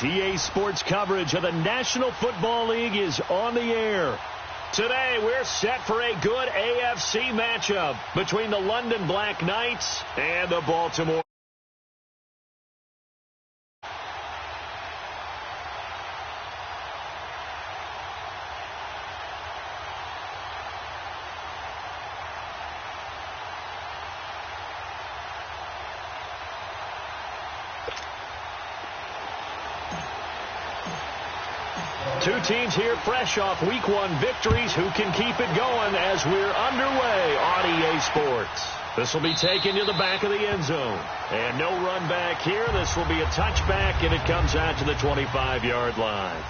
EA Sports coverage of the National Football League is on the air. Today, we're set for a good AFC matchup between the London Black Knights and the Baltimore. Two teams here fresh off Week 1 victories who can keep it going as we're underway on EA Sports. This will be taken to the back of the end zone. And no run back here. This will be a touchback, and it comes out to the 25-yard line.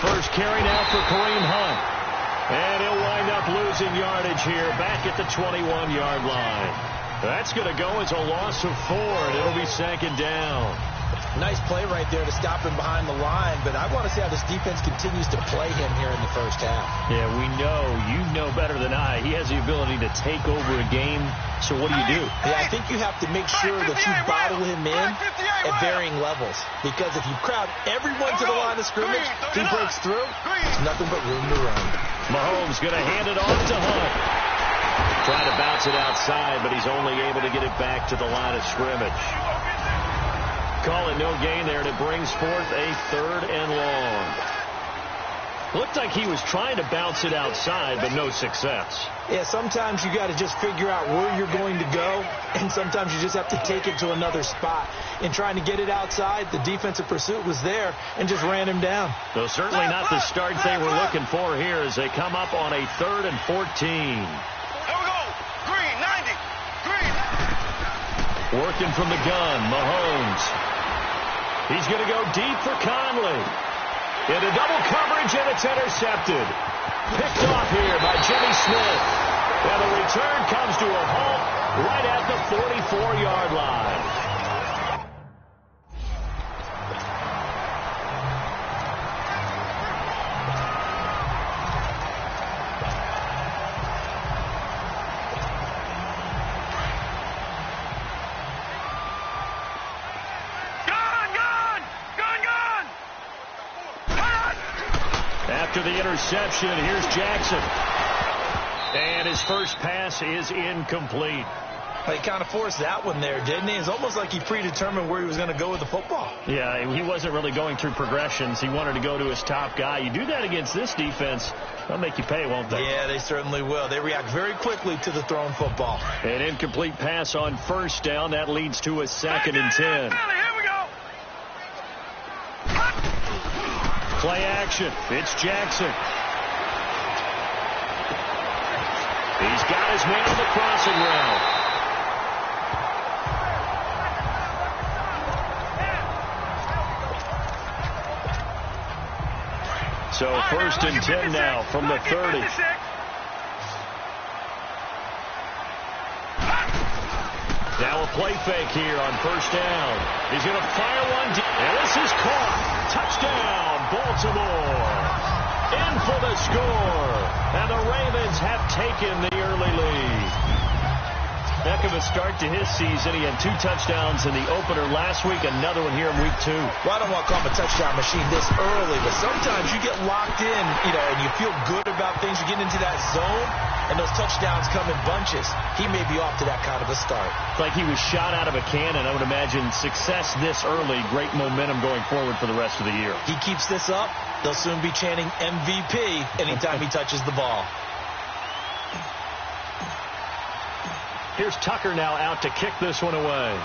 First carry now for Kareem Hunt. And he'll wind up losing yardage here back at the 21-yard line. That's going to go as a loss of 4, and it'll be second down. Nice play right there to stop him behind the line, but I want to see how this defense continues to play him here in the first half. Yeah, we know. You know better than I. He has the ability to take over a game, so what do you do? Yeah, I think you have to make sure that you bottle him in at varying levels, because if you crowd everyone to the line of scrimmage, if he breaks through, there's nothing but room to run. Mahomes going to hand it off to Hunt. Trying to bounce it outside, but he's only able to get it back to the line of scrimmage. Call it no gain there, and it brings forth a 3rd and long. Looked like he was trying to bounce it outside, but no success. Yeah, sometimes you got to just figure out where you're going to go, and sometimes you just have to take it to another spot. In trying to get it outside, the defensive pursuit was there and just ran him down. Though certainly not the start they were looking for here as they come up on a 3rd and 14. Here we go. Green, 90. Green. Working from the gun, Mahomes. He's going to go deep for Conley. Into double coverage, and it's intercepted. Picked off here by Jimmy Smith. And the return comes to a halt right at the 44-yard line. After the interception, here's Jackson. And his first pass is incomplete. He kind of forced that one there, didn't he? It's almost like he predetermined where he was going to go with the football. Yeah, he wasn't really going through progressions. He wanted to go to his top guy. You do that against this defense, they'll make you pay, won't they? Yeah, they certainly will. They react very quickly to the thrown football. An incomplete pass on first down. That leads to a 2nd and 10. Play action. It's Jackson. He's got his man on the crossing route. So 1st and 10 now from the 30. Now a play fake here on first down. He's going to fire one deep. And this is caught. Touchdown, Baltimore. In for the score. And the Ravens have taken the early lead. Heck of a start to his season. He had 2 touchdowns in the opener last week, another one here in week 2. Well, I don't want to call him a touchdown machine this early, but sometimes you get locked in, and you feel good about things. You get into that zone, and those touchdowns come in bunches. He may be off to that kind of a start. It's like he was shot out of a cannon. I would imagine success this early, great momentum going forward for the rest of the year. He keeps this up, they'll soon be chanting MVP anytime he touches the ball. Here's Tucker now out to kick this one away.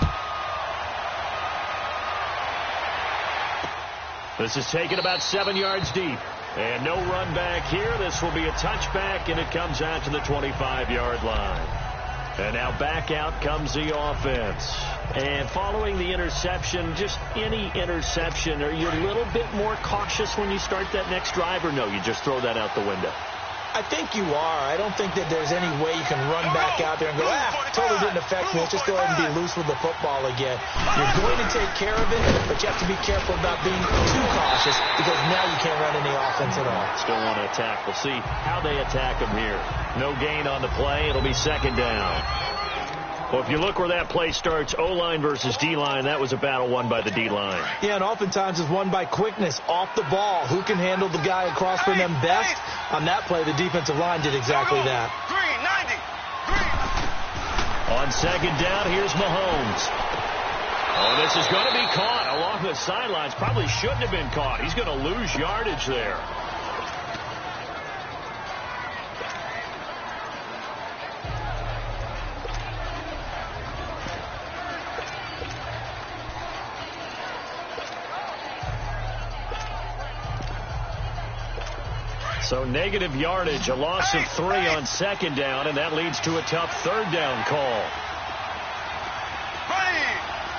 This is taken about 7 yards deep. And no run back here. This will be a touchback, and it comes out to the 25-yard line. And now back out comes the offense. And following the interception, just any interception, are you a little bit more cautious when you start that next drive, or no, you just throw that out the window? I think you are. I don't think that there's any way you can run back out there and go, totally didn't affect me. Let's just go ahead and be loose with the football again. You're going to take care of it, but you have to be careful about being too cautious because now you can't run any offense at all. Still want to attack. We'll see how they attack him here. No gain on the play. It'll be second down. Well, if you look where that play starts, O-line versus D-line, that was a battle won by the D-line. Yeah, and oftentimes it's won by quickness off the ball. Who can handle the guy across from them best? On that play, the defensive line did exactly that. Green, 90. Green. On second down, here's Mahomes. Oh, this is going to be caught along the sidelines. Probably shouldn't have been caught. He's going to lose yardage there. So negative yardage, a loss of 3 on second down, and that leads to a tough third down call.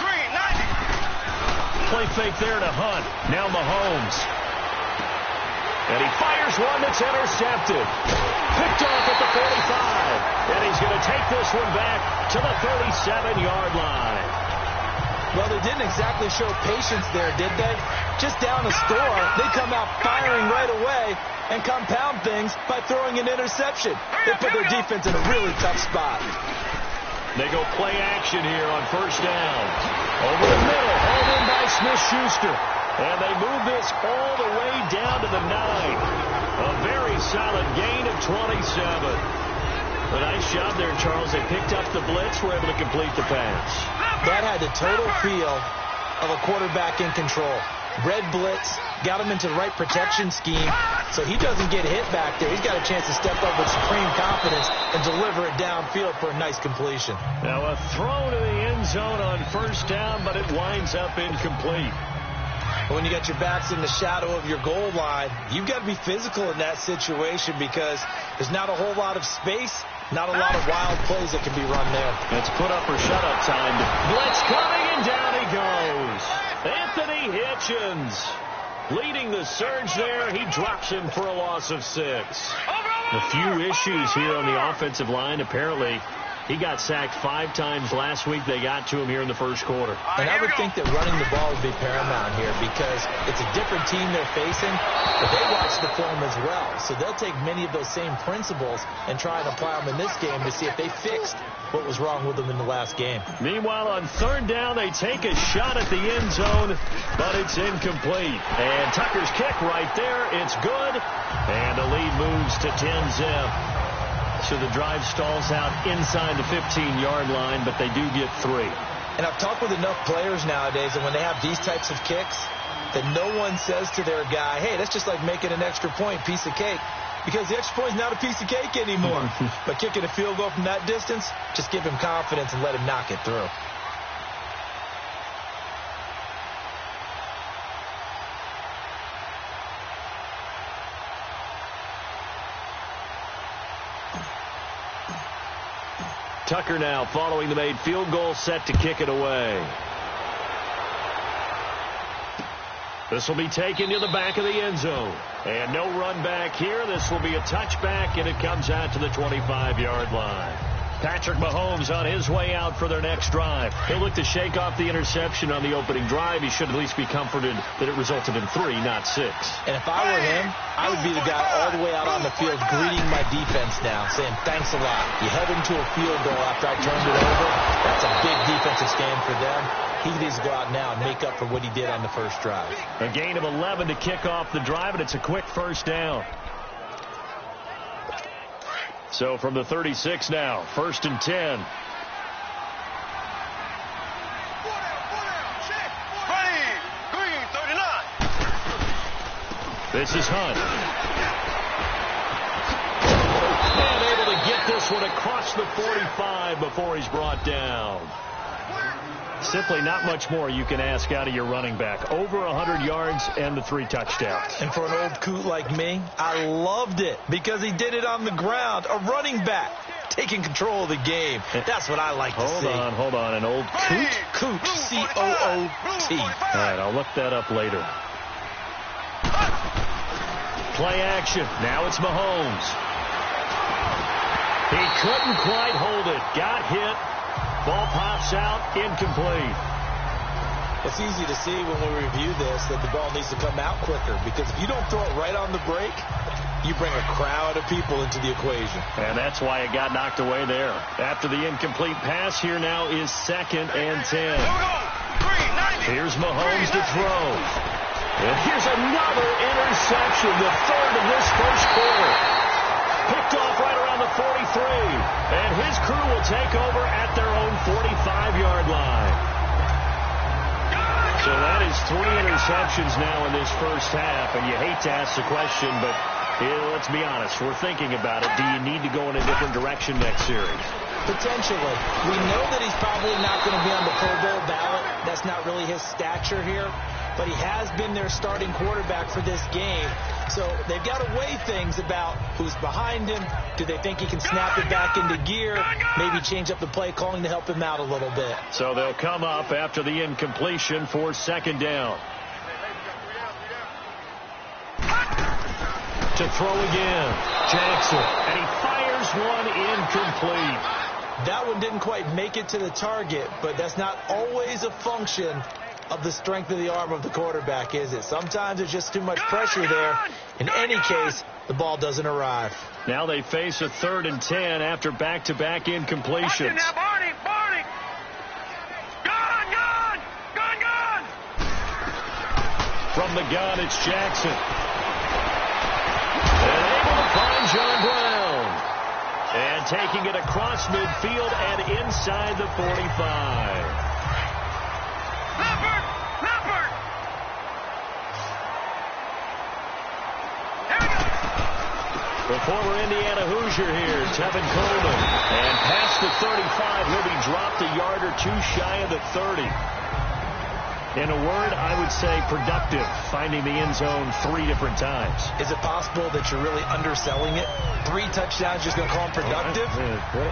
Green, 90. Play fake there to Hunt. Now Mahomes. And he fires one that's intercepted. Picked off at the 45. And he's going to take this one back to the 37-yard line. Well, they didn't exactly show patience there, did they? Just down a score, they come out firing right away and compound things by throwing an interception. They put their defense in a really tough spot. They go play action here on first down. Over the middle, hauled in by Smith-Schuster. And they move this all the way down to the 9. A very solid gain of 27. A nice job there, Charles. They picked up the blitz, were able to complete the pass. That had the total feel of a quarterback in control. Red blitz, got him into the right protection scheme, so he doesn't get hit back there. He's got a chance to step up with supreme confidence and deliver it downfield for a nice completion. Now a throw to the end zone on first down, but it winds up incomplete. When you got your backs in the shadow of your goal line, you've got to be physical in that situation because there's not a whole lot of space, not a lot of wild plays that can be run there. It's put up or shut up time. Blitz coming, and down he goes. Anthony Hitchens leading the surge there. He drops him for a loss of 6. A few issues here on the offensive line. Apparently, he got sacked 5 times last week. They got to him here in the first quarter. And I would think that running the ball would be paramount here because it's a different team they're facing, but they watch the film as well. So they'll take many of those same principles and try and apply them in this game to see if they fixed what was wrong with them in the last game. Meanwhile, on third down, they take a shot at the end zone, but it's incomplete. And Tucker's kick right there. It's good. And the lead moves to 10-zip. So the drive stalls out inside the 15-yard line, but they do get 3. And I've talked with enough players nowadays, and when they have these types of kicks, that no one says to their guy, hey, that's just like making an extra point, piece of cake. Because the extra point is not a piece of cake anymore. But kicking a field goal from that distance, just give him confidence and let him knock it through. Tucker now following the made field goal, set to kick it away. This will be taken to the back of the end zone. And no run back here. This will be a touchback, and it comes out to the 25-yard line. Patrick Mahomes on his way out for their next drive. He'll look to shake off the interception on the opening drive. He should at least be comforted that it resulted in 3, not 6. And if I were him, I would be the guy all the way out on the field greeting my defense now, saying thanks a lot. You held him to a field goal after I turned it over. That's a big defensive stand for them. He needs to go out now and make up for what he did on the first drive. A gain of 11 to kick off the drive, and it's a quick first down. So from the 36 now, 1st and 10. This is Hunt. And able to get this one across the 45 before he's brought down. Simply not much more you can ask out of your running back. Over 100 yards and the 3 touchdowns. And for an old coot like me, I loved it because he did it on the ground. A running back taking control of the game. That's what I like to see. Hold on. An old coot? Coot, C-O-O-T. All right, I'll look that up later. Play action. Now it's Mahomes. He couldn't quite hold it. Got hit. Ball pops out. Incomplete. It's easy to see when we review this that the ball needs to come out quicker, because if you don't throw it right on the break, you bring a crowd of people into the equation. And that's why it got knocked away there. After the incomplete pass, here now is 2nd and 10. Here's Mahomes to throw. And here's another interception, the 3rd of this first quarter. Picked off right around the 43. And his crew will take over at their own 45-yard line. So that is 3 interceptions now in this first half. And you hate to ask the question, but let's be honest. We're thinking about it. Do you need to go in a different direction next series? Potentially. We know that he's probably not going to be on the Pro Bowl ballot. That's not really his stature here. But he has been their starting quarterback for this game. So they've got to weigh things about who's behind him. Do they think he can snap it back into gear? Maybe change up the play calling to help him out a little bit. So they'll come up after the incompletion for 2nd down. To throw again. Jackson. And he fires one incomplete. That one didn't quite make it to the target, but that's not always a function of the strength of the arm of the quarterback, is it? Sometimes there's just too much pressure there. In any case, the ball doesn't arrive. Now they face a 3rd and 10 after back-to-back incompletions. Barney! Gun! From the gun, it's Jackson. And able to find John Brown. And taking it across midfield and inside the 45. The former Indiana Hoosier here, Tevin Coleman. And past the 35, he'll be dropped a yard or 2 shy of the 30. In a word, I would say productive, finding the end zone 3 different times. Is it possible that you're really underselling it? 3 touchdowns, just going to call him productive?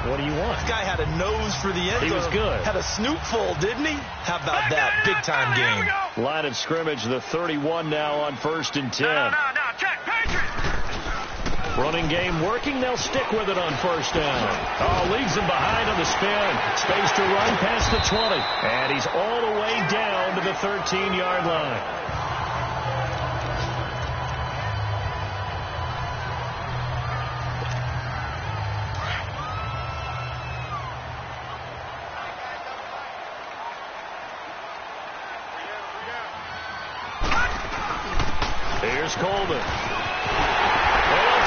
What do you want? This guy had a nose for the end zone. He was good. Had a snootful, didn't he? How about that? Big-time game. Line of scrimmage, the 31 now on 1st and 10. No, check, Patriots! Running game working. They'll stick with it on 1st down. Leaves him behind on the spin. Space to run past the 20. And he's all the way down to the 13-yard line. Here's Coleman.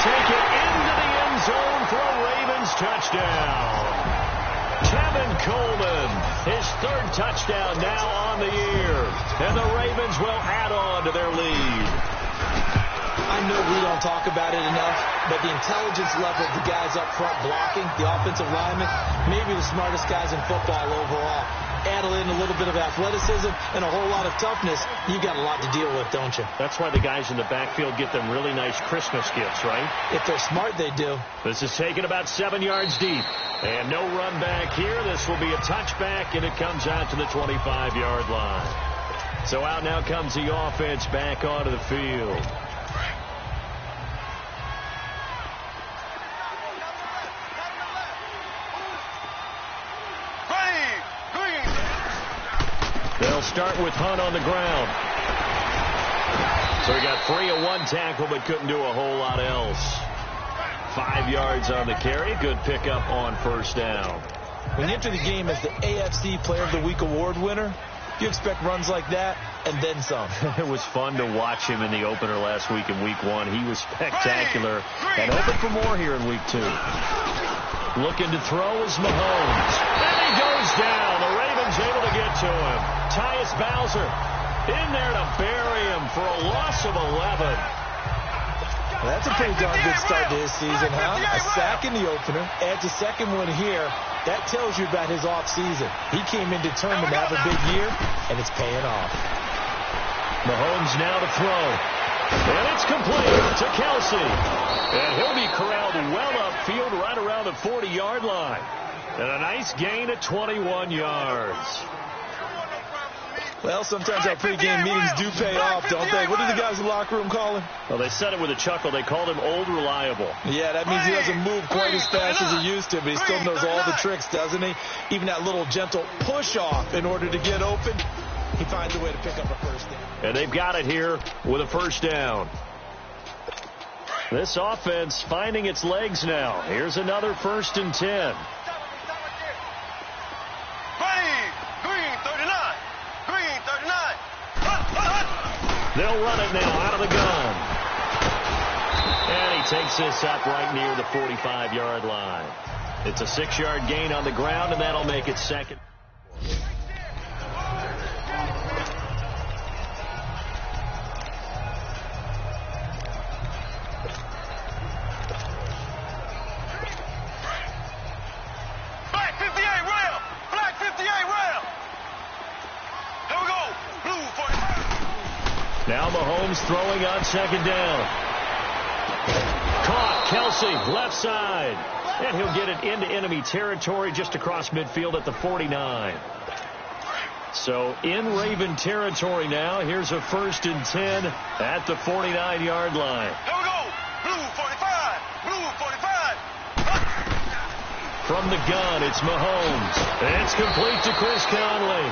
Take it into the end zone for a Ravens touchdown. Tevin Coleman, his 3rd touchdown now on the year. And the Ravens will add on to their lead. I know we don't talk about it enough, but the intelligence level of the guys up front blocking, the offensive linemen, maybe the smartest guys in football overall. Add in a little bit of athleticism and a whole lot of toughness, you got a lot to deal with, don't you? That's why the guys in the backfield get them really nice Christmas gifts, right? If they're smart, they do. This is taken about 7 yards deep. And no run back here. This will be a touchback, and it comes out to the 25-yard line. So out now comes the offense back onto the field. They'll start with Hunt on the ground. So he got 3 on 1 tackle, but couldn't do a whole lot else. 5 yards on the carry. Good pickup on 1st down. When you enter the game as the AFC Player of the Week award winner, you expect runs like that and then some. It was fun to watch him in the opener last week in Week 1. He was spectacular and open for more here in Week 2. Looking to throw is Mahomes. And he goes down. The Ravens able to get to him. Tyus Bowser in there to bury him for a loss of 11. Well, that's a pretty darn good start to his season, huh? A sack in the opener, adds a second one here. That tells you about his offseason. He came in determined to have a big year, and it's paying off. Mahomes now to throw. And it's complete to Kelsey. And he'll be corralled well upfield right around the 40-yard line. And a nice gain of 21 yards. Well, sometimes our pregame meetings do pay off, don't they? What do the guys in the locker room call him? Well, they said it with a chuckle. They called him Old Reliable. Yeah, that means he doesn't move quite as fast as he used to, but he still knows all the tricks, doesn't he? Even that little gentle push-off in order to get open, he finds a way to pick up a first down. And they've got it here with a first down. This offense finding its legs now. Here's another 1st and 10. They'll run it now out of the gun. And he takes this up right near the 45-yard line. It's a 6-yard gain on the ground, and that'll make it second. Black 58 rail! Black 58 rail! Here we go! Blue 45. Now Mahomes throwing on 2nd down. Caught. Kelsey, left side. And he'll get it into enemy territory just across midfield at the 49. So in Raven territory now. Here's a 1st and 10 at the 49-yard line. Here we go! Blue 45! Blue 45! From the gun, it's Mahomes. It's complete to Chris Conley.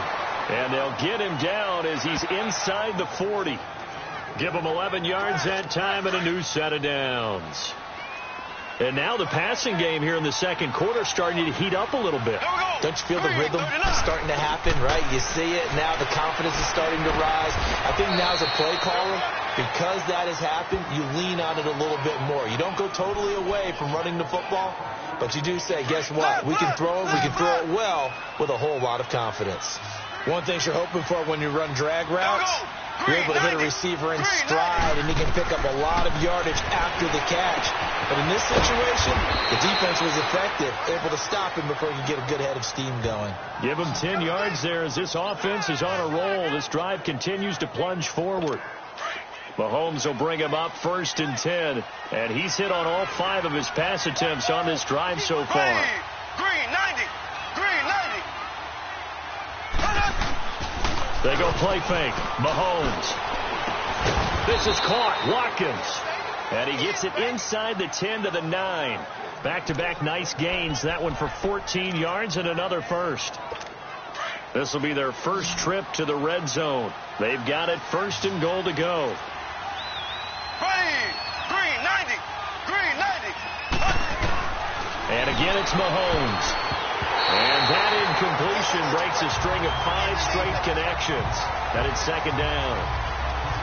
And they'll get him down as he's inside the 40. Give him 11 yards that time and a new set of downs. And now the passing game here in the second quarter starting to heat up a little bit. Don't you feel the rhythm starting to happen, right? You see it. Now the confidence is starting to rise. I think now as a play caller, because that has happened, you lean on it a little bit more. You don't go totally away from running the football, but you do say, guess what? We can throw it. We can throw it well with a whole lot of confidence. One thing you're hoping for when you run drag routes, you're able to hit a receiver in stride, and he can pick up a lot of yardage after the catch. But in this situation, the defense was effective, able to stop him before he could get a good head of steam going. Give him 10 yards there as this offense is on a roll. This drive continues to plunge forward. Mahomes will bring him up 1st and 10, and he's hit on all 5 of his pass attempts on this drive so far. Green 90! Green 90! They go play fake. Mahomes. This is caught. Watkins. And he gets it inside the 10 to the 9. Back-to-back nice gains. That one for 14 yards and another first. This will be their first trip to the red zone. They've got it 1st and goal to go. Green 90! Green 90! And again, it's Mahomes. And that incompletion breaks a string of 5 straight connections. That is 2nd down.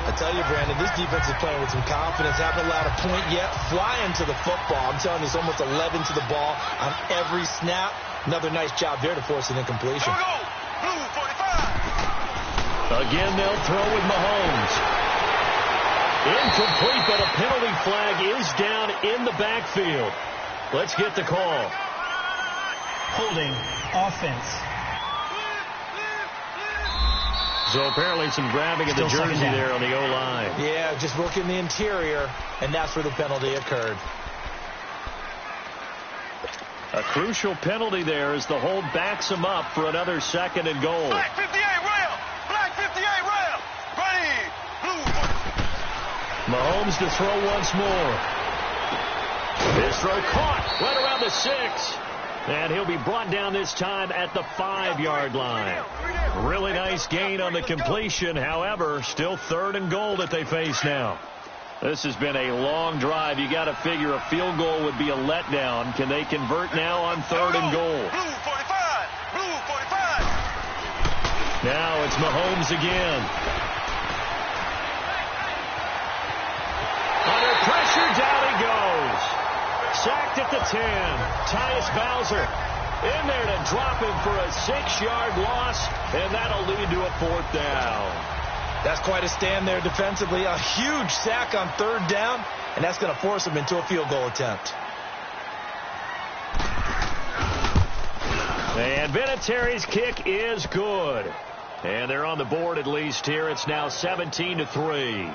I tell you, Brandon, this defense is playing with some confidence. Haven't allowed a point yet. Flying to the football. I'm telling you, it's almost 11 to the ball on every snap. Another nice job there to force an incompletion. Here we go! Blue 45! Again, they'll throw with Mahomes. Incomplete, but a penalty flag is down in the backfield. Let's get the call. Holding offense. So apparently some grabbing of the jersey there on the O-line. Yeah, just working the interior, and that's where the penalty occurred. A crucial penalty there as the hold backs him up for another 2nd and goal. Black 58 rail! Black 58 rail! Ready! Blue 45! Mahomes to throw once more. His throw caught right around the 6. And he'll be brought down this time at the 5-yard line. Really nice gain on the completion. However, still 3rd and goal that they face now. This has been a long drive. You got to figure a field goal would be a letdown. Can they convert now on 3rd and goal? Blue 45! Blue 45! Now it's Mahomes again. Under pressure, down he goes. Sacked at the 10. Tyus Bowser in there to drop him for a 6-yard loss, and that'll lead to a 4th down. That's quite a stand there defensively. A huge sack on 3rd down, and that's going to force him into a field goal attempt. And Vinatieri's kick is good. And they're on the board at least here. It's now 17-3.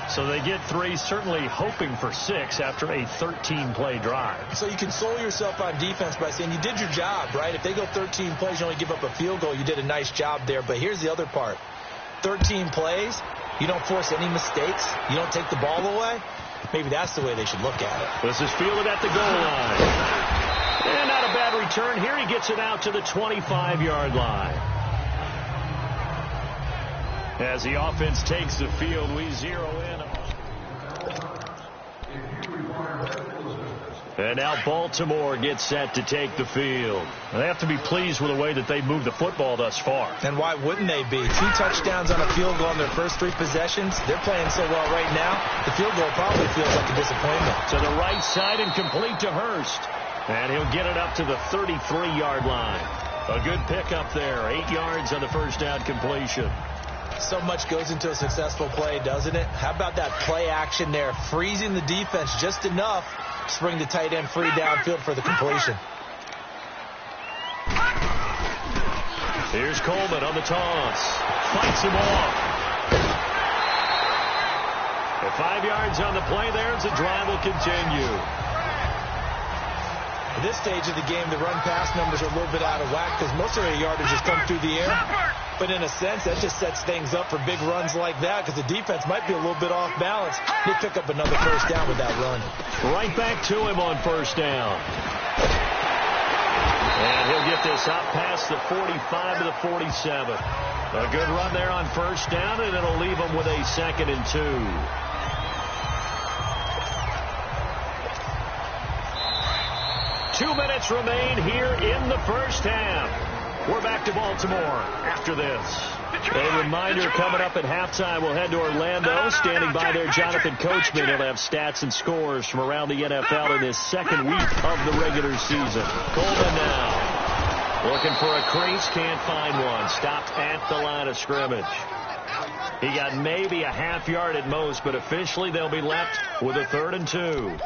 So they get 3, certainly hoping for 6 after a 13-play drive. So you console yourself on defense by saying you did your job, right? If they go 13 plays, you only give up a field goal, you did a nice job there. But here's the other part. 13 plays, you don't force any mistakes, you don't take the ball away. Maybe that's the way they should look at it. This is fielded at the goal line. And not a bad return here. He gets it out to the 25-yard line. As the offense takes the field, we zero in. And now Baltimore gets set to take the field. They have to be pleased with the way that they've moved the football thus far. And why wouldn't they be? 2 touchdowns on a field goal in their first 3 possessions. They're playing so well right now, the field goal probably feels like a disappointment. To the right side and complete to Hurst. And he'll get it up to the 33-yard line. A good pickup there. 8 yards on the first down completion. So much goes into a successful play, doesn't it? How about that play action there? Freezing the defense just enough to bring the tight end free downfield for the completion. Here's Coleman on the toss. Fights him off. The 5 yards on the play there as the drive will continue. At this stage of the game, the run-pass numbers are a little bit out of whack because most of their yardage has come through the air. But in a sense, that just sets things up for big runs like that because the defense might be a little bit off balance. They pick up another first down with that run. Right back to him on first down. And he'll get this up past the 45 to the 47. A good run there on first down, and it'll leave him with a 2nd and 2. Two minutes remain here in the first half. We're back to Baltimore after this. A reminder coming up at halftime, we'll head to Orlando. Standing by there, Jonathan Coachman. He'll have stats and scores from around the NFL in this 2nd week of the regular season. Coleman now. Looking for a crease, can't find one. Stopped at the line of scrimmage. He got maybe a half yard at most, but officially they'll be left with a 3rd and 2.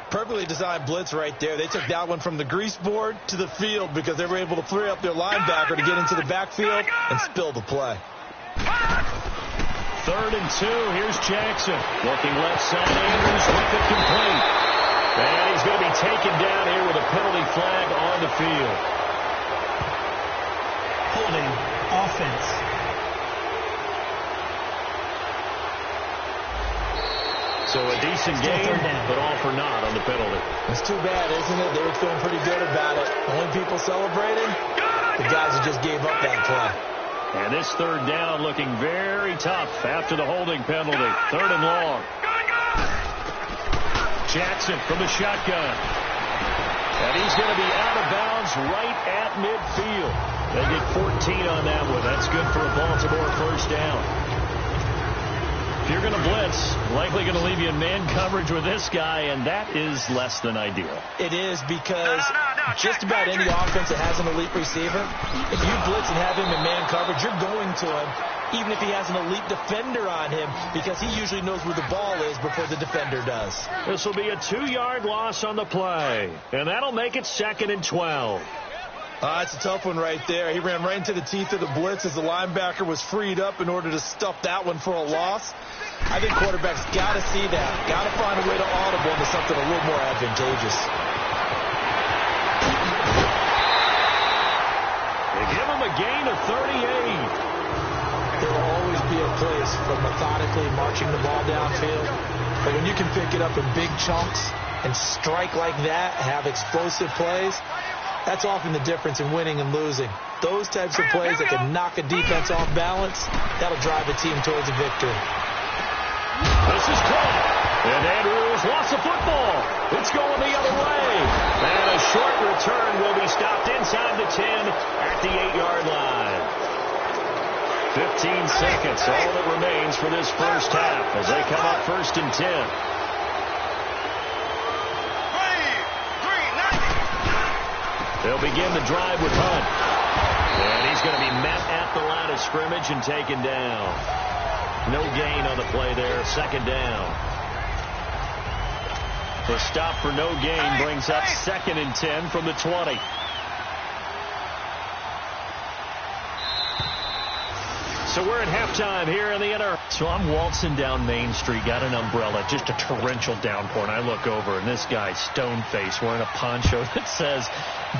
Perfectly designed blitz right there. They took that one from the grease board to the field because they were able to free up their linebacker to get into the backfield and spill the play. 3rd and 2. Here's Jackson. Looking left side. Andrews with it complete. And he's going to be taken down here with a penalty flag on the field. Holding offense. So a decent game, but all for naught on the penalty. It's too bad, isn't it? They were feeling pretty good about it. Only people celebrating, the guys who just gave up that play. And this 3rd down looking very tough after the holding penalty. 3rd and long. Jackson from the shotgun. And he's going to be out of bounds right at midfield. They get 14 on that one. That's good for a Baltimore first down. If you're going to blitz, likely going to leave you in man coverage with this guy, and that is less than ideal. It is because just about any offense that has an elite receiver, if you blitz and have him in man coverage, you're going to him, even if he has an elite defender on him, because he usually knows where the ball is before the defender does. This will be a 2-yard loss on the play, and that'll make it 2nd and 12. It's a tough one right there. He ran right into the teeth of the blitz as the linebacker was freed up in order to stuff that one for a loss. I think quarterbacks got to see that. Got to find a way to audible into something a little more advantageous. They give him a gain of 38. There will always be a place for methodically marching the ball downfield. But when you can pick it up in big chunks and strike like that, have explosive plays, that's often the difference in winning and losing. Those types of plays that can knock a defense off balance, that'll drive a team towards a victory. This is caught. And Andrews lost the football. It's going the other way. And a short return will be stopped inside the 10 at the 8-yard line. 15 seconds, all that remains for this first half as they come up 1st and 10. They'll begin the drive with Hunt. And he's going to be met at the line of scrimmage and taken down. No gain on the play there, 2nd down. The stop for no gain brings up 2nd and 10 from the 20. So we're at halftime here in the inner. So I'm waltzing down Main Street, got an umbrella, just a torrential downpour, and I look over, and this guy's stone-faced wearing a poncho that says,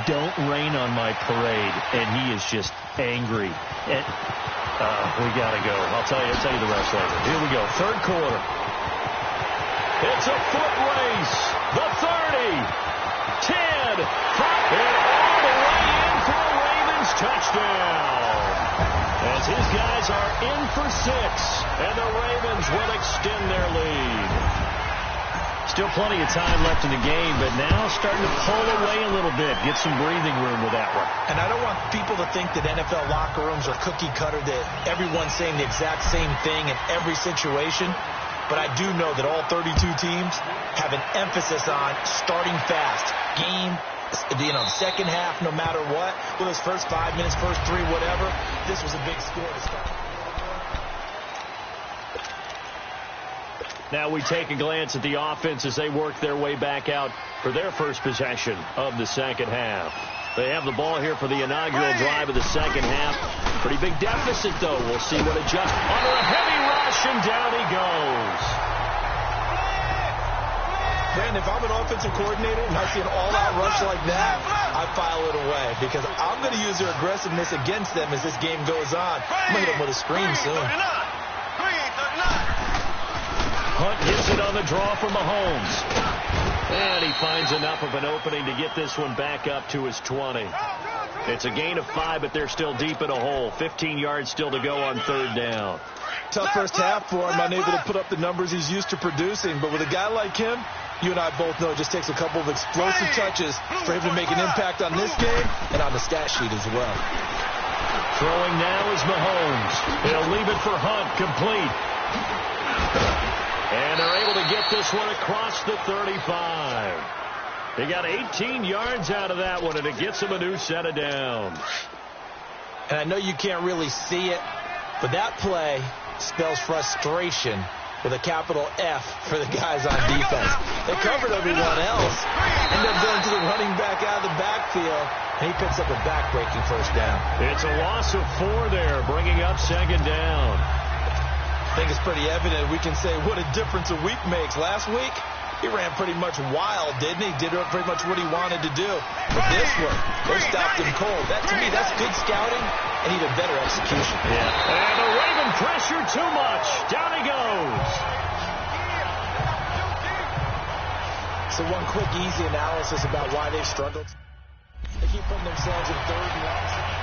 "Don't rain on my parade," and he is just angry. And we got to go. I'll tell you the rest later. Here we go, 3rd quarter. It's a foot race. The 30, 10, 5, and all the way in for a Ravens touchdown. As his guys are in for 6, and the Ravens will extend their lead. Still plenty of time left in the game, but now starting to pull away a little bit, get some breathing room with that one. And I don't want people to think that NFL locker rooms are cookie cutter, that everyone's saying the exact same thing in every situation. But I do know that all 32 teams have an emphasis on starting fast. Game, the second half, no matter what, with those first 5 minutes, first 3, whatever, this was a big score to start. Now we take a glance at the offense as they work their way back out for their first possession of the second half. They have the ball here for the inaugural drive of the second half. Pretty big deficit, though. We'll see what adjusts. Under a heavy rush, and down he goes. Brandon, if I'm an offensive coordinator and I see an all-out rush like that, I file it away because I'm going to use their aggressiveness against them as this game goes on. I'm going to hit them with a screen soon. Hunt gets it on the draw from Mahomes. And he finds enough of an opening to get this one back up to his 20. It's a gain of 5, but they're still deep in a hole. 15 yards still to go on 3rd down. Tough first half for him, unable to put up the numbers he's used to producing. But with a guy like him, you and I both know it just takes a couple of explosive touches for him to make an impact on this game and on the stat sheet as well. Throwing now is Mahomes. He'll leave it for Hunt, complete. And they're able to get this one across the 35. They got 18 yards out of that one, and it gets them a new set of downs. And I know you can't really see it, but that play spells frustration with a capital F for the guys on defense. They covered everyone else, end up going to the running back out of the backfield, and he picks up a back-breaking first down. It's a loss of 4 there, bringing up 2nd down. I think it's pretty evident we can say what a difference a week makes. Last week, he ran pretty much wild, didn't he? Did pretty much what he wanted to do. But this one, they stopped him cold. That, to me, that's good scouting and even better execution. Yeah. And the Raven pressure too much. Down he goes. So one quick, easy analysis about why they've struggled. They keep putting themselves in 3rd and long.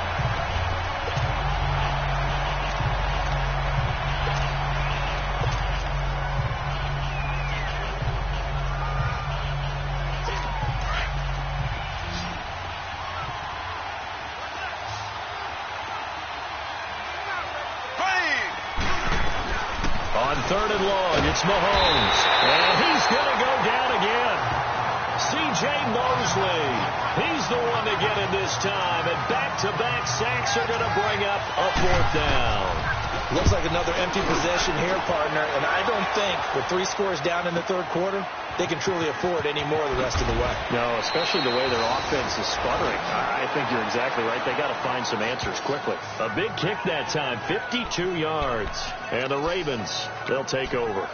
On 3rd and long, it's Mahomes. And he's going to go down again. C.J. Mosley. He's the one to get it this time. And back-to-back sacks are going to bring up a 4th down. Looks like another empty possession here, partner. And I don't think with 3 scores down in the 3rd quarter, they can truly afford any more the rest of the way. No, especially the way their offense is sputtering. I think you're exactly right. They got to find some answers quickly. A big kick that time, 52 yards. And the Ravens, they'll take over.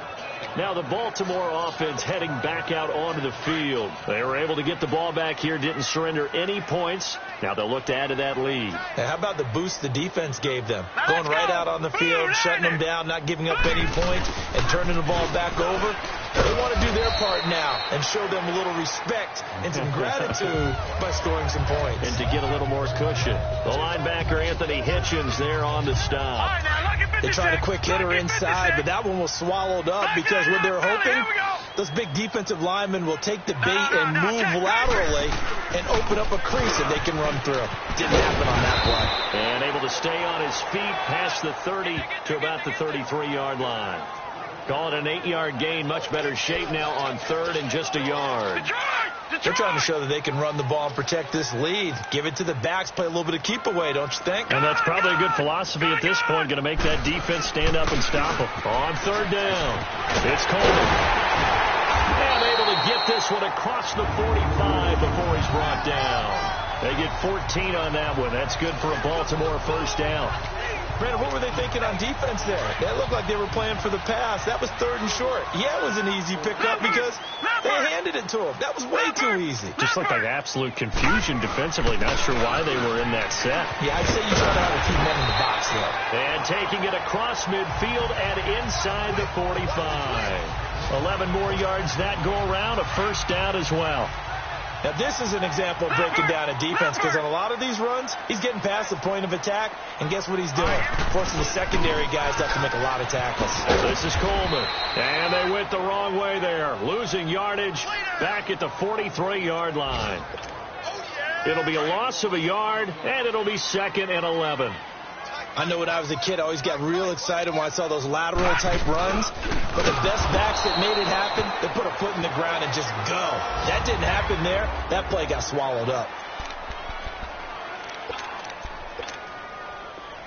Now the Baltimore offense heading back out onto the field. They were able to get the ball back here, didn't surrender any points. Now they'll look to add to that lead. And how about the boost the defense gave them? Going right out on the field, shutting them down, not giving up any points, and turning the ball back over. They want to do their part now and show them a little respect and some gratitude by scoring some points. And to get a little more cushion. The linebacker, Anthony Hitchens, there on the stop. They tried a quick hitter inside, but that one was swallowed up because what they were hoping, those big defensive linemen will take the bait and move laterally and open up a crease that they can run through. Didn't happen on that play. And able to stay on his feet past the 30 to about the 33-yard line. Call it an 8-yard gain. Much better shape now on 3rd and just a yard. They're trying to show that they can run the ball and protect this lead. Give it to the backs, play a little bit of keep away, don't you think? And that's probably a good philosophy at this point. Going to make that defense stand up and stop them. On 3rd down, it's Coleman. And able to get this one across the 45 before he's brought down. They get 14 on that one. That's good for a Baltimore first down. Brandon, what were they thinking on defense there? That looked like they were playing for the pass. That was 3rd and short. Yeah, it was an easy pickup because they handed it to him. That was way too easy. Just looked like absolute confusion defensively. Not sure why they were in that set. Yeah, I'd say you try to have a few men in the box there. And taking it across midfield and inside the 45. 11 more yards that go around. A first down as well. Now, this is an example of breaking down a defense because on a lot of these runs, he's getting past the point of attack, and guess what he's doing? Forcing the secondary guys to have to make a lot of tackles. This is Coleman, and they went the wrong way there, losing yardage back at the 43-yard line. It'll be a loss of a yard, and it'll be 2nd and 11. I know when I was a kid, I always got real excited when I saw those lateral-type runs. But the best backs that made it happen, they put a foot in the ground and just go. That didn't happen there. That play got swallowed up.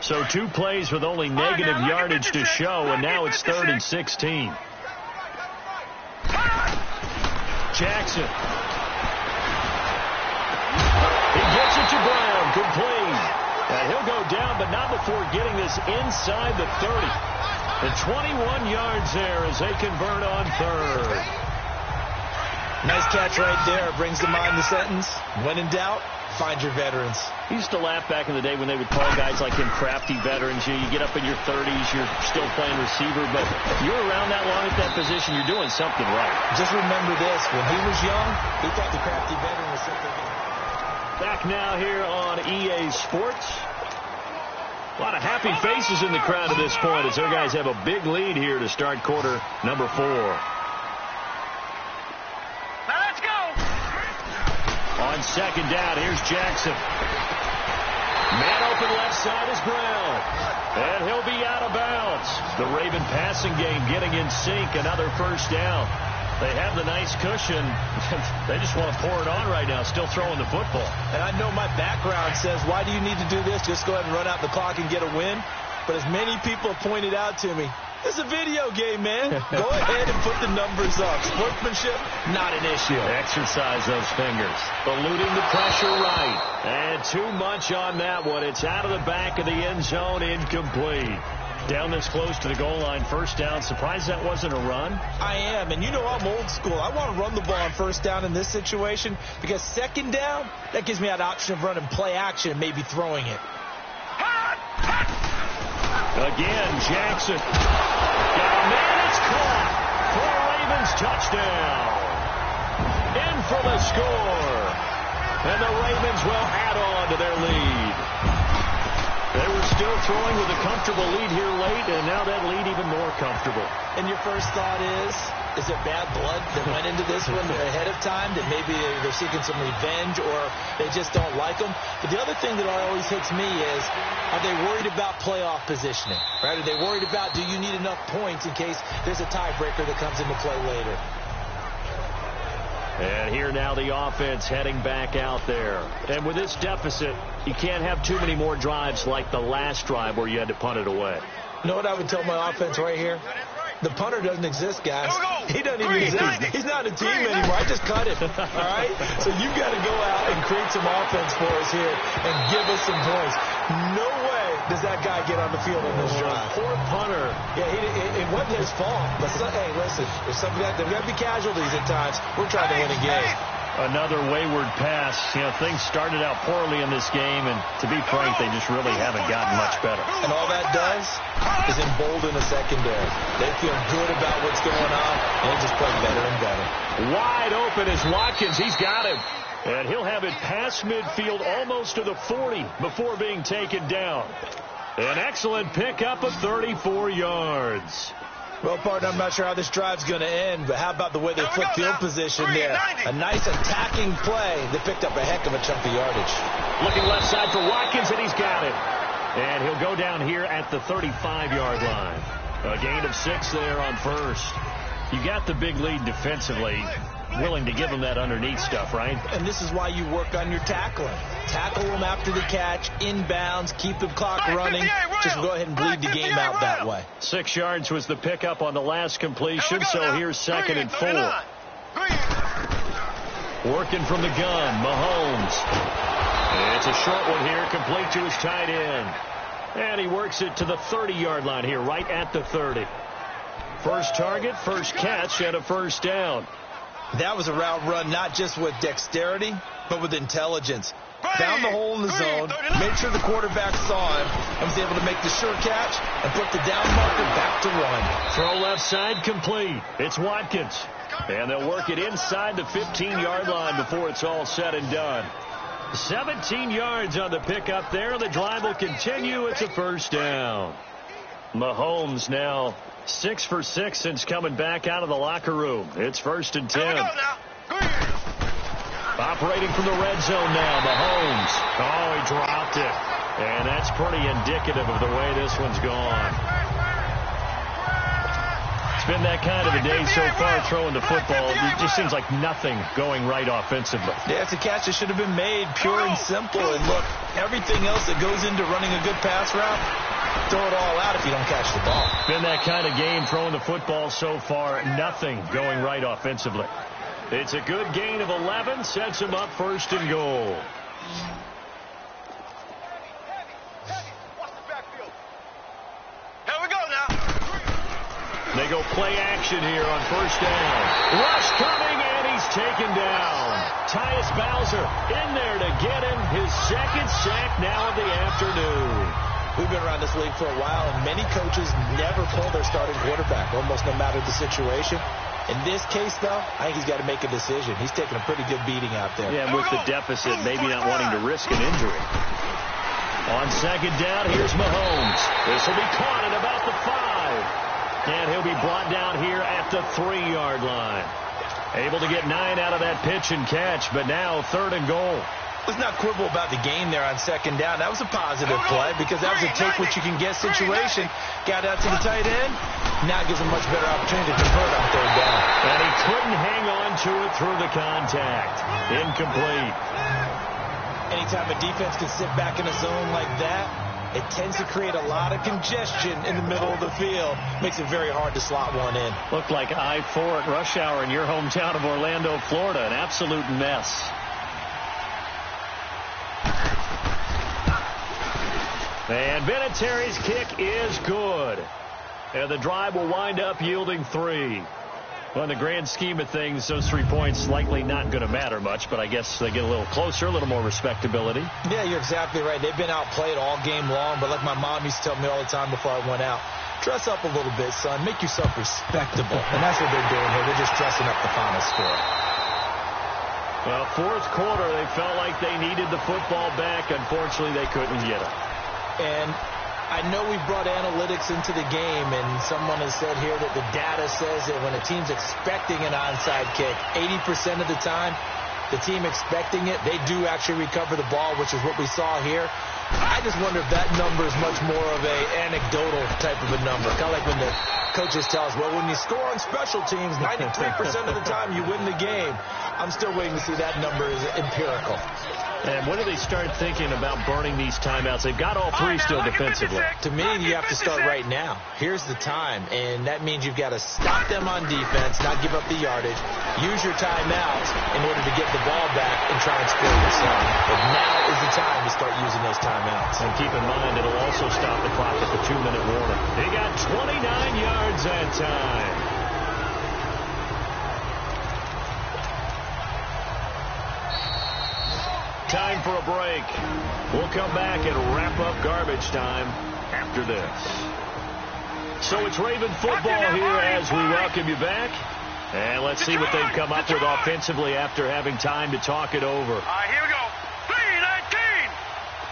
So 2 plays with only negative yardage to show, and now it's 3rd and 16. Jackson. He gets it to Brown. Complete. And he'll go down, but not before getting this inside the 30. And 21 yards there as they convert on 3rd. Nice catch right there. Brings to mind the sentence, when in doubt, find your veterans. I used to laugh back in the day when they would call guys like him crafty veterans. You get up in your 30s, you're still playing receiver, but you're around that long at that position, you're doing something right. Just remember this. When he was young, he thought the crafty veteran was something. Back now here on EA Sports. A lot of happy faces in the crowd at this point as their guys have a big lead here to start quarter number 4. Now let's go. On 2nd down, here's Jackson. Man open left side is Brown. And he'll be out of bounds. The Raven passing game getting in sync. Another first down. They have the nice cushion. They just want to pour it on right now, still throwing the football. And I know my background says, why do you need to do this? Just go ahead and run out the clock and get a win. But as many people have pointed out to me, it's a video game, man. Go ahead and put the numbers up. Sportsmanship, not an issue. Exercise those fingers. Eluding the pressure right. And too much on that one. It's out of the back of the end zone, incomplete. Down this close to the goal line, first down. Surprised that wasn't a run? I am, and you know I'm old school. I want to run the ball on first down in this situation because 2nd down, that gives me that option of running play action and maybe throwing it. Again, Jackson. And man, it's caught for a Ravens touchdown. In for the score. And the Ravens will add on to their lead. They were still throwing with a comfortable lead here late, and now that lead even more comfortable. And your first thought is there bad blood that went into this one ahead of time, that maybe they're seeking some revenge or they just don't like them? But the other thing that always hits me is, are they worried about playoff positioning? Right? Are they worried about, do you need enough points in case there's a tiebreaker that comes into play later? And here now the offense heading back out there. And with this deficit, you can't have too many more drives like the last drive where you had to punt it away. You know what I would tell my offense right here? The punter doesn't exist, guys. He doesn't even exist. He's not a team anymore. I just cut him. All right? So you've got to go out and create some offense for us here and give us some points. No way does that guy get on the field on this drive. Poor punter. Yeah, it wasn't his fault. But hey, listen, there's got to be casualties at times. We're trying to win a game. Another wayward pass. You know, things started out poorly in this game, and to be frank, they just really haven't gotten much better. And all that does is embolden the secondary. They feel good about what's going on, and they just play better and better. Wide open is Watkins. He's got him. And he'll have it past midfield almost to the 40 before being taken down. An excellent pickup of 34 yards. Well, partner, I'm not sure how this drive's going to end, but how about the way they flip field position there? A nice attacking play. They picked up a heck of a chunk of yardage. Looking left side for Watkins, and he's got it. And he'll go down here at the 35-yard line. A gain of 6 there on first. You got the big lead defensively. Willing to give them that underneath stuff, right? And this is why you work on your tackling. Tackle them after the catch, inbounds, keep the clock running. Just go ahead and bleed the game out that way. 6 yards was the pickup on the last completion, so here's 2nd and 4. Working from the gun, Mahomes. It's a short one here, complete to his tight end. And he works it to the 30-yard line here, right at the 30. First target, first catch, and a first down. That was a route run not just with dexterity, but with intelligence. Found the hole in the zone, made sure the quarterback saw him, and was able to make the sure catch and put the down marker back to run. Throw left side complete. It's Watkins. And they'll work it inside the 15-yard line before it's all said and done. 17 yards on the pickup there. The drive will continue. It's a first down. Mahomes now 6 for 6 since coming back out of the locker room. It's 1st and 10. Operating from the red zone now, Mahomes. Oh, he dropped it. And that's pretty indicative of the way this one's gone. It's been that kind of a day so far throwing the football. It just seems like nothing going right offensively. Yeah, it's a catch that should have been made pure and simple. And look, everything else that goes into running a good pass route, throw it all out if you don't catch the ball. Been that kind of game throwing the football so far. Nothing going right offensively. It's a good gain of 11. Sets him up 1st and goal. Here we go now. They go play action here on 1st down. Rush coming, and he's taken down. Tyus Bowser in there to get him his 2nd sack now of the afternoon. We've been around this league for a while, and many coaches never pull their starting quarterback, almost no matter the situation. In this case, though, I think he's got to make a decision. He's taking a pretty good beating out there. Yeah, and with the deficit, maybe not wanting to risk an injury. On 2nd down, here's Mahomes. This will be caught at about the 5. And he'll be brought down here at the 3-yard line. Able to get 9 out of that pitch and catch, but now 3rd and goal. Let's not quibble about the game there on 2nd down. That was a positive play because that was a take-what-you-can-get situation. Got out to the tight end. Now it gives him a much better opportunity to convert on 3rd down. And he couldn't hang on to it through the contact. Incomplete. Anytime a defense can sit back in a zone like that, it tends to create a lot of congestion in the middle of the field. Makes it very hard to slot one in. Looked like I-4 at rush hour in your hometown of Orlando, Florida. An absolute mess. And Vinatieri's kick is good. And the drive will wind up yielding 3. Well, in the grand scheme of things, those 3 points likely not going to matter much, but I guess they get a little closer, a little more respectability. Yeah, you're exactly right. They've been outplayed all game long, but like my mom used to tell me all the time before I went out, dress up a little bit, son. Make yourself respectable. And that's what they're doing here. They're just dressing up the final score. Well, 4th quarter, they felt like they needed the football back. Unfortunately, they couldn't get it. And I know we've brought analytics into the game, and someone has said here that the data says that when a team's expecting an onside kick, 80% of the time, the team expecting it, they do actually recover the ball, which is what we saw here. I just wonder if that number is much more of a anecdotal type of a number. Kind of like when the coaches tell us, well, when you score on special teams, 93% of the time you win the game. I'm still waiting to see that number is empirical. And when do they start thinking about burning these timeouts? They've got all 3 still defensively. To me, you have to start right now. Here's the time, and that means you've got to stop them on defense, not give up the yardage, use your timeouts in order to get the ball back and try and score yourself. But now is the time to start using those timeouts. And keep in mind, it'll also stop the clock at the 2-minute warning. They got 29 yards that time. Time for a break. We'll come back and wrap up garbage time after this. So it's Raven football here as we welcome you back. And let's see what they've come up with offensively after having time to talk it over. All right, here we go. 3-19.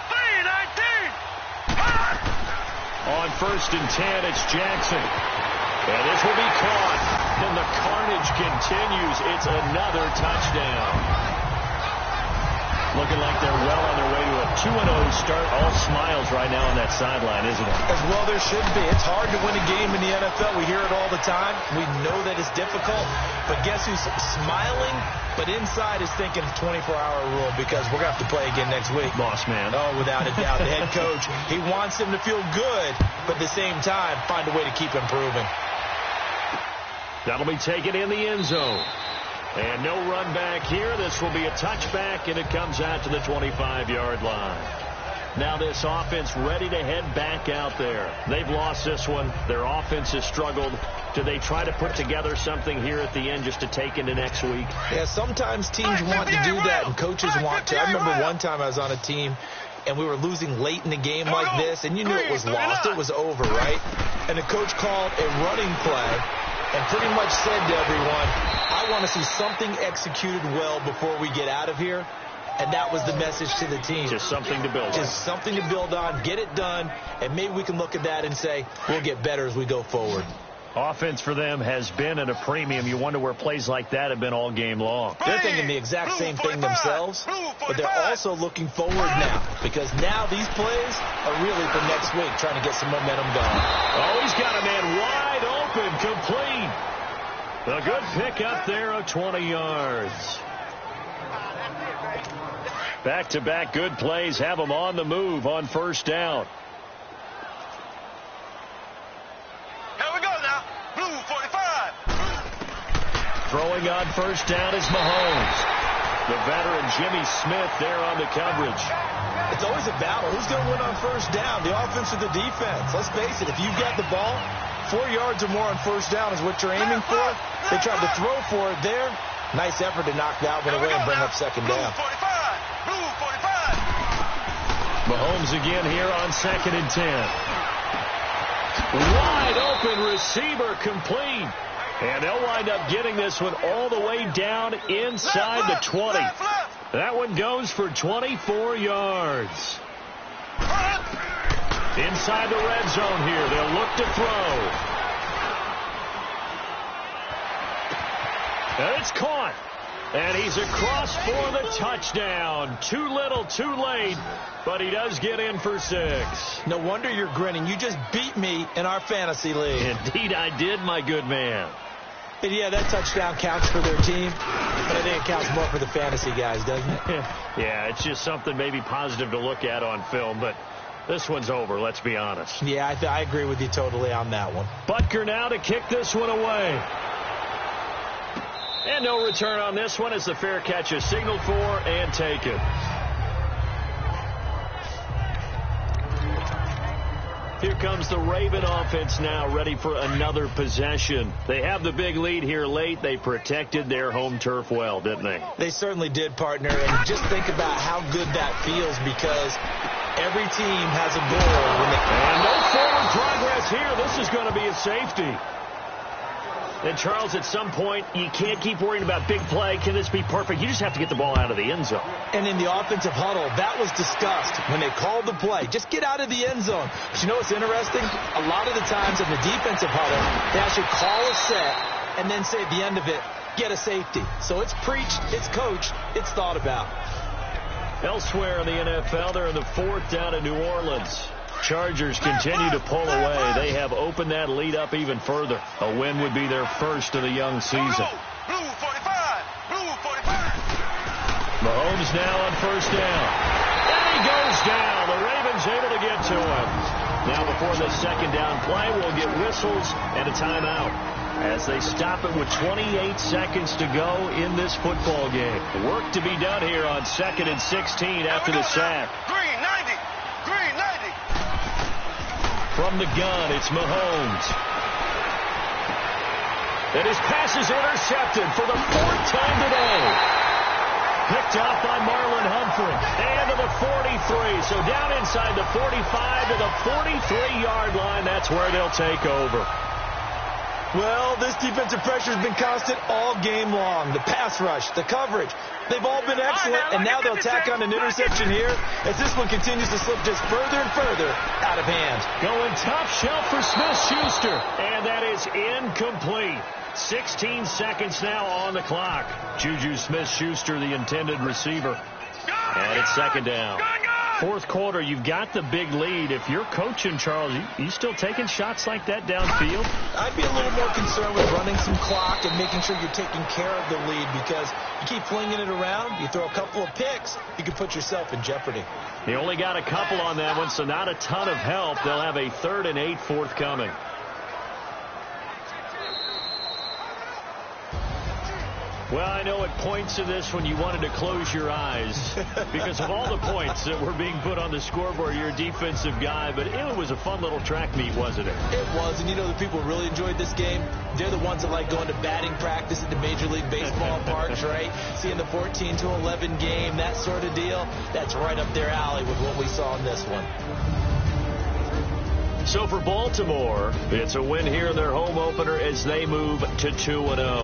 3-19. On 1st and 10, it's Jackson. And this will be caught. And the carnage continues. It's another touchdown. Looking like they're well on their way to a 2-0 start. All smiles right now on that sideline, isn't it? As well there should be. It's hard to win a game in the NFL. We hear it all the time. We know that it's difficult. But guess who's smiling, but inside is thinking 24-hour rule because we're going to have to play again next week. Boss man. Oh, without a doubt. The head coach, he wants them to feel good, but at the same time, find a way to keep improving. That'll be taken in the end zone. And no run back here. This will be a touchback, and it comes out to the 25-yard line. Now this offense ready to head back out there. They've lost this one. Their offense has struggled. Do they try to put together something here at the end just to take into next week? Yeah, sometimes teams want to do that, and coaches want to. I remember one time I was on a team, and we were losing late in the game like this, and you knew it was lost. It was over, right? And the coach called a running play and pretty much said to everyone, I want to see something executed well before we get out of here. And that was the message to the team. Just something to build on. Just something to build on, get it done, and maybe we can look at that and say, we'll get better as we go forward. Offense for them has been at a premium. You wonder where plays like that have been all game long. They're thinking the exact same thing themselves, but they're also looking forward now because now these plays are really for next week, trying to get some momentum going. Oh, he's got a man wide open, complete. A good pick up there of 20 yards. Back-to-back good plays have them on the move on first down. Here we go now. Blue 45. Throwing on first down is Mahomes. The veteran Jimmy Smith there on the coverage. It's always a battle. Who's going to win on first down, the offense or the defense? Let's face it, if you've got the ball, 4 yards or more on first down is what you're aiming for. They tried to throw for it there. Nice effort to knock that one away and bring up second down. Blue 45. Mahomes again here on 2nd and 10. Wide open receiver complete. And they'll wind up getting this one all the way down inside the 20. That one goes for 24 yards. Inside the red zone here. They'll look to throw. And it's caught. And he's across for the touchdown. Too little, too late. But he does get in for 6. No wonder you're grinning. You just beat me in our fantasy league. Indeed I did, my good man. And yeah, that touchdown counts for their team, but I think it counts more for the fantasy guys, doesn't it? Yeah, it's just something maybe positive to look at on film, but this one's over, let's be honest. Yeah, I agree with you totally on that one. Butker now to kick this one away. And no return on this one as the fair catch is signaled for and taken. Here comes the Raven offense now, ready for another possession. They have the big lead here late. They protected their home turf well, didn't they? They certainly did, partner. And just think about how good that feels because every team has a goal. And no forward progress here. This is going to be a safety. And, Charles, at some point, you can't keep worrying about big play. Can this be perfect? You just have to get the ball out of the end zone. And in the offensive huddle, that was discussed when they called the play. Just get out of the end zone. But you know what's interesting? A lot of the times in the defensive huddle, they actually call a set and then say at the end of it, get a safety. So it's preached, it's coached, it's thought about. Elsewhere in the NFL, they're in the 4th down in New Orleans. Chargers continue to pull away. They have opened that lead up even further. A win would be their first of the young season. Blue 45. Blue 45. Mahomes now on first down. And he goes down. The Ravens able to get to him. Now before the second down play, we'll get whistles and a timeout as they stop it with 28 seconds to go in this football game. Work to be done here on 2nd and 16 after the sack. Green 90. Green 90. From the gun, it's Mahomes. And his pass is intercepted for the 4th time today. Picked off by Marlon Humphrey. And to the 43. So down inside the 45 to the 43-yard line. That's where they'll take over. Well, this defensive pressure has been constant all game long. The pass rush, the coverage, they've all been excellent, and now they'll tack on an interception here as this one continues to slip just further and further out of hand. Going top shelf for Smith-Schuster, and that is incomplete. 16 seconds now on the clock. Juju Smith-Schuster, the intended receiver. And it's second down. Fourth quarter, you've got the big lead. If you're coaching, Charles, you still taking shots like that downfield? I'd be a little more concerned with running some clock and making sure you're taking care of the lead, because you keep flinging it around, you throw a couple of picks, you can put yourself in jeopardy. He only got a couple on that one, so not a ton of help. They'll have a 3rd and 8 forthcoming. Well, I know at points of this when you wanted to close your eyes because of all the points that were being put on the scoreboard. You're a defensive guy, but it was a fun little track meet, wasn't it? It was, and you know the people who really enjoyed this game? They're the ones that like going to batting practice at the Major League Baseball parks, right? Seeing the 14-11 game, that sort of deal. That's right up their alley with what we saw in this one. So for Baltimore, it's a win here in their home opener as they move to 2-0.